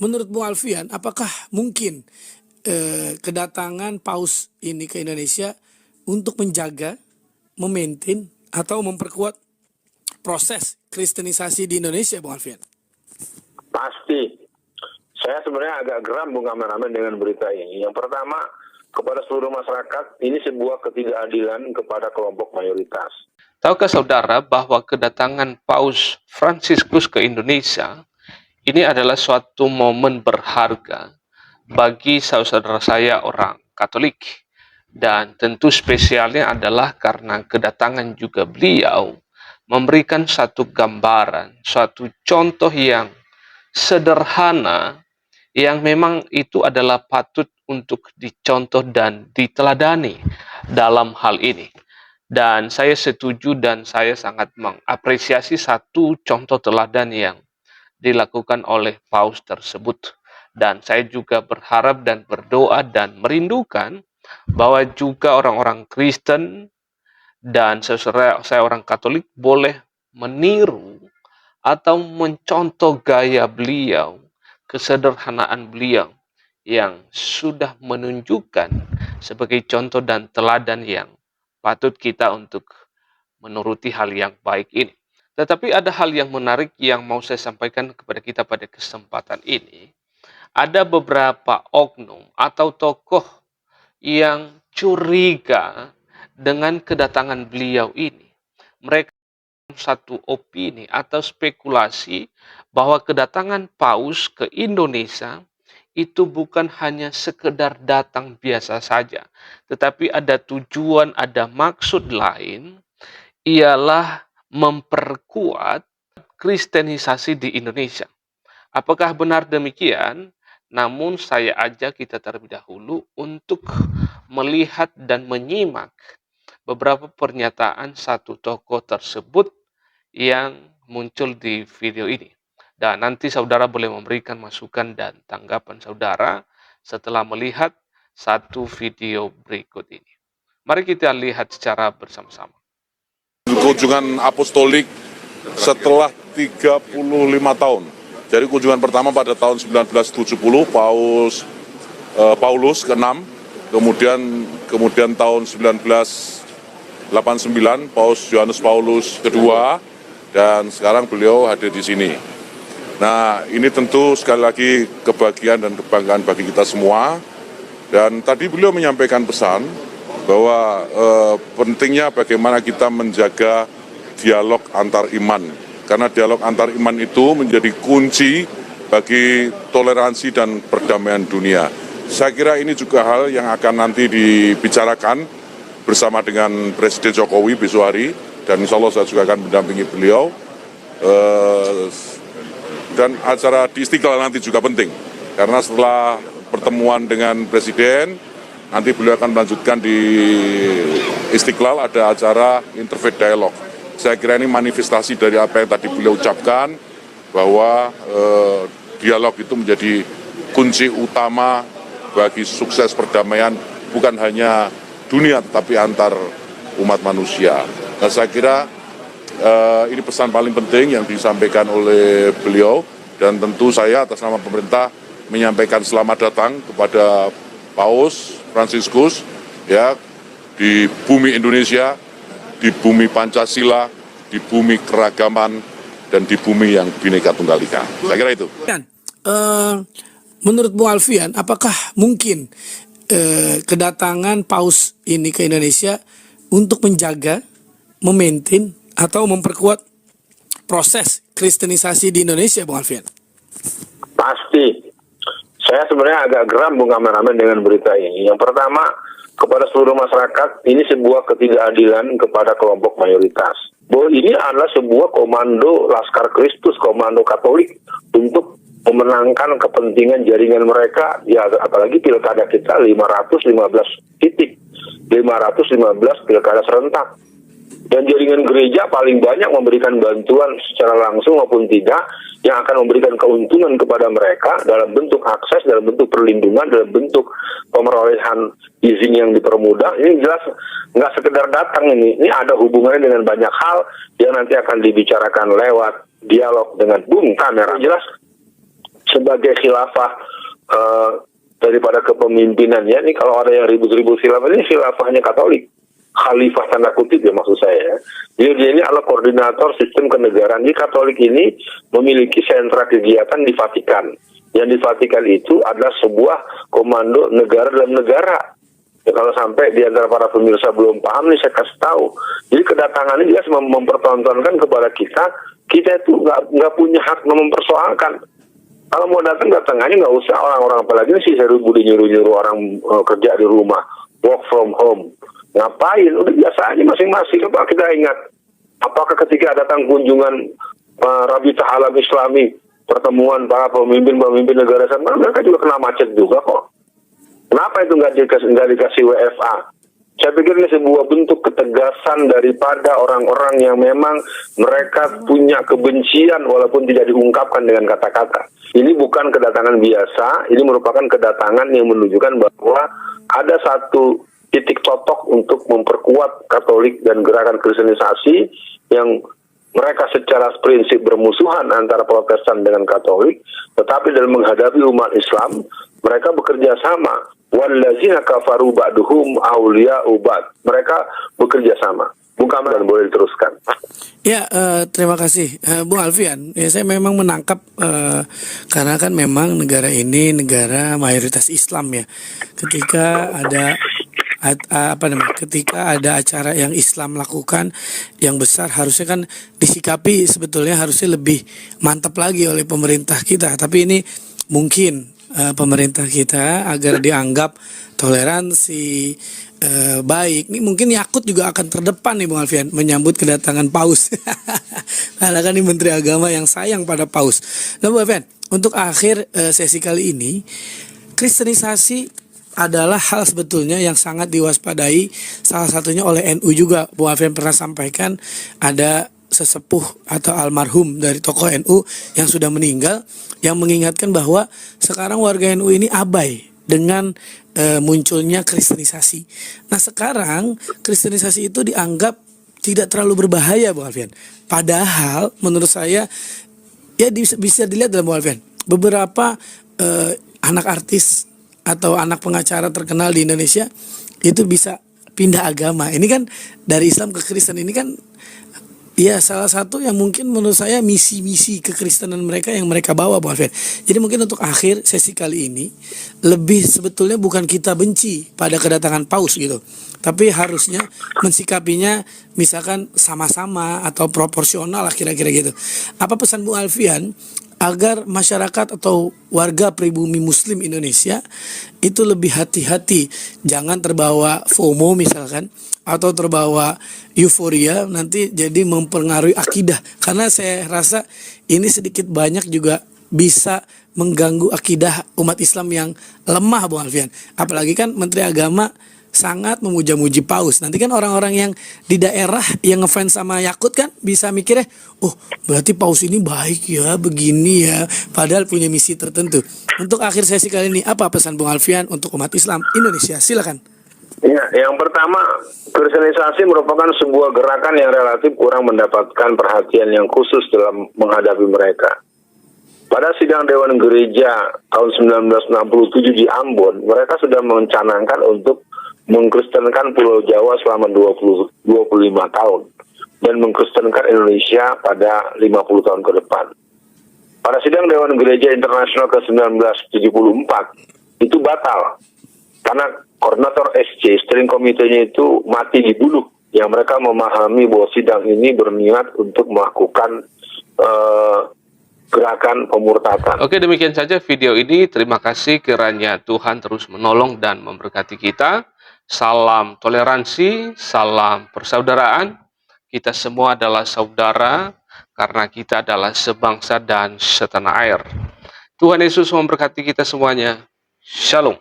menurut Bung Alfian, apakah mungkin kedatangan Paus ini ke Indonesia untuk menjaga, memaintain, atau memperkuat proses kristenisasi di Indonesia, Bung Alfian? Pasti. Saya sebenarnya agak geram, Bung Kameramen, dengan berita ini. Yang pertama, kepada seluruh masyarakat, ini sebuah ketidakadilan kepada kelompok mayoritas. Tahukah saudara bahwa kedatangan Paus Fransiskus ke Indonesia ini adalah suatu momen berharga bagi saudara saya orang Katolik. Dan tentu spesialnya adalah karena kedatangan juga beliau memberikan satu gambaran, suatu contoh yang sederhana yang memang itu adalah patut untuk dicontoh dan diteladani dalam hal ini. Dan saya setuju dan saya sangat mengapresiasi satu contoh teladan yang dilakukan oleh Paus tersebut. Dan saya juga berharap dan berdoa dan merindukan bahwa juga orang-orang Kristen dan saya orang Katolik boleh meniru atau mencontoh gaya beliau, kesederhanaan beliau yang sudah menunjukkan sebagai contoh dan teladan yang patut kita untuk menuruti hal yang baik ini. Tetapi ada hal yang menarik yang mau saya sampaikan kepada kita pada kesempatan ini. Ada beberapa oknum atau tokoh yang curiga dengan kedatangan beliau ini. Mereka satu opini atau spekulasi bahwa kedatangan Paus ke Indonesia itu bukan hanya sekedar datang biasa saja, tetapi ada tujuan, ada maksud lain, ialah memperkuat kristenisasi di Indonesia. Apakah benar demikian? Namun saya ajak kita terlebih dahulu untuk melihat dan menyimak beberapa pernyataan satu tokoh tersebut yang muncul di video ini. Dan nanti saudara boleh memberikan masukan dan tanggapan saudara setelah melihat satu video berikut ini. Mari kita lihat secara bersama-sama. Kunjungan apostolik setelah 35 tahun. Jadi kunjungan pertama pada tahun 1970 Paulus ke-6, kemudian tahun 1989 Paus Yohanes Paulus kedua, dan sekarang beliau hadir di sini. Nah, ini tentu sekali lagi kebahagiaan dan kebanggaan bagi kita semua. Dan tadi beliau menyampaikan pesan bahwa pentingnya bagaimana kita menjaga dialog antar iman. Karena dialog antar iman itu menjadi kunci bagi toleransi dan perdamaian dunia. Saya kira ini juga hal yang akan nanti dibicarakan bersama dengan Presiden Jokowi besok hari. Dan insya Allah saya juga akan mendampingi beliau. Dan acara di Istiqlal nanti juga penting. Karena setelah pertemuan dengan Presiden, nanti beliau akan melanjutkan di Istiqlal ada acara Interfaith Dialogue. Saya kira ini manifestasi dari apa yang tadi beliau ucapkan, bahwa dialog itu menjadi kunci utama bagi sukses perdamaian, bukan hanya dunia tetapi antar umat manusia. Nah, saya kira ini pesan paling penting yang disampaikan oleh beliau, dan tentu saya atas nama pemerintah menyampaikan selamat datang kepada Paus Fransiskus ya, di bumi Indonesia, di bumi Pancasila, di bumi keragaman, dan di bumi yang Bhinneka Tunggal Ika. Saya kira itu. Menurut Bung Alfian, apakah mungkin kedatangan Paus ini ke Indonesia untuk menjaga, memaintain, atau memperkuat proses kristenisasi di Indonesia, Bung Alfian? Pasti. Saya sebenarnya agak geram, Bung Kameramen, dengan berita ini. Yang pertama, kepada seluruh masyarakat, ini sebuah ketidakadilan kepada kelompok mayoritas. Bahwa ini adalah sebuah komando Laskar Kristus, komando Katolik, untuk memenangkan kepentingan jaringan mereka, ya apalagi pilkada kita 515 titik, 515 pilkada serentak. Dan jaringan gereja paling banyak memberikan bantuan secara langsung maupun tidak, yang akan memberikan keuntungan kepada mereka dalam bentuk akses, dalam bentuk perlindungan, dalam bentuk pemerolehan izin yang dipermudah. Ini jelas nggak sekedar datang ini ada hubungannya dengan banyak hal yang nanti akan dibicarakan lewat dialog dengan Bung Kamera. Jelas sebagai khilafah daripada kepemimpinannya. Ini kalau ada yang ribut-ribut khilafah, ini khilafahnya Katolik. Khalifah tanda kutip ya maksud saya. Dia ini adalah koordinator sistem kenegaraan. Di Katolik ini memiliki sentra kegiatan di Vatikan. Yang di Vatikan itu adalah sebuah komando negara dalam negara. Ya, kalau sampai di antara para pemirsa belum paham nih, saya kasih tahu. Jadi kedatangan ini dia mempertontonkan kepada kita itu nggak punya hak mempersoalkan. Kalau mau datang aja, nggak usah orang-orang, apalagi sih saya budi nyuruh orang kerja di rumah, work from home. Ngapain? Udah biasa aja masing-masing. Coba kita ingat, apakah ketika datang kunjungan Rabita Alam Islami, pertemuan para pemimpin negara sana, mereka juga kena macet juga kok. Kenapa itu nggak dikasih WFA? Saya pikir ini sebuah bentuk ketegasan daripada orang-orang yang memang mereka punya kebencian walaupun tidak diungkapkan dengan kata-kata. Ini bukan kedatangan biasa, ini merupakan kedatangan yang menunjukkan bahwa ada satu titik totok untuk memperkuat Katolik dan gerakan kristenisasi yang mereka secara prinsip bermusuhan antara Protestan dengan Katolik, tetapi dalam menghadapi umat Islam, mereka bekerja sama. Wallazina kafaru ba'duhum awliya'u ba'd. Mereka bekerja sama. Bukan, dan boleh diteruskan. Ya, terima kasih Bung Alfian. Ya, saya memang menangkap karena kan memang negara ini negara mayoritas Islam ya. Ketika ada ketika ada acara yang Islam lakukan yang besar, harusnya kan disikapi sebetulnya harusnya lebih mantap lagi oleh pemerintah kita. Tapi ini mungkin pemerintah kita agar dianggap toleransi baik, ini mungkin Yakut juga akan terdepan nih Bung Alfian menyambut kedatangan Paus. Karena kan ini Menteri Agama yang sayang pada Paus. Nah Bung Alfian, untuk akhir sesi kali ini, kristenisasi adalah hal sebetulnya yang sangat diwaspadai, salah satunya oleh NU juga. Bung Alfian pernah sampaikan ada sesepuh atau almarhum dari tokoh NU yang sudah meninggal yang mengingatkan bahwa sekarang warga NU ini abai dengan munculnya kristenisasi. Nah sekarang kristenisasi itu dianggap tidak terlalu berbahaya Bung Alfian. Padahal menurut saya ya bisa dilihat dalam Bung Alfian, beberapa anak artis atau anak pengacara terkenal di Indonesia itu bisa pindah agama. Ini kan dari Islam ke Kristen, ini kan ya salah satu yang mungkin menurut saya misi-misi kekristenan mereka yang mereka bawa Bung Alfian. Jadi mungkin untuk akhir sesi kali ini lebih sebetulnya bukan kita benci pada kedatangan Paus gitu, tapi harusnya mensikapinya misalkan sama-sama atau proporsional lah kira-kira gitu. Apa pesan Bung Alfian agar masyarakat atau warga pribumi Muslim Indonesia itu lebih hati-hati, jangan terbawa FOMO misalkan, atau terbawa euforia nanti jadi mempengaruhi akidah, karena saya rasa ini sedikit banyak juga bisa mengganggu akidah umat Islam yang lemah Bung Alfian. Apalagi kan Menteri Agama sangat memuja-muji Paus. Nanti kan orang-orang yang di daerah yang ngefans sama Yakut kan bisa mikirnya, oh berarti Paus ini baik ya, begini ya, padahal punya misi tertentu. Untuk akhir sesi kali ini, apa pesan Bung Alfian untuk umat Islam Indonesia? Silakan. Ya, yang pertama, kristenisasi merupakan sebuah gerakan yang relatif kurang mendapatkan perhatian yang khusus dalam menghadapi mereka. Pada sidang Dewan Gereja tahun 1967 di Ambon, mereka sudah mencanangkan untuk mengkristenkan Pulau Jawa selama 25 tahun dan mengkristenkan Indonesia pada 50 tahun ke depan. Pada sidang Dewan Gereja Internasional ke-1974 itu batal karena koordinator SC, steering komitenya itu mati dibunuh, yang mereka memahami bahwa sidang ini berniat untuk melakukan gerakan pemurtadan. Oke, demikian saja video ini. Terima kasih, kiranya Tuhan terus menolong dan memberkati kita. Salam toleransi, salam persaudaraan. Kita semua adalah saudara karena kita adalah sebangsa dan setanah air. Tuhan Yesus memberkati kita semuanya. Shalom.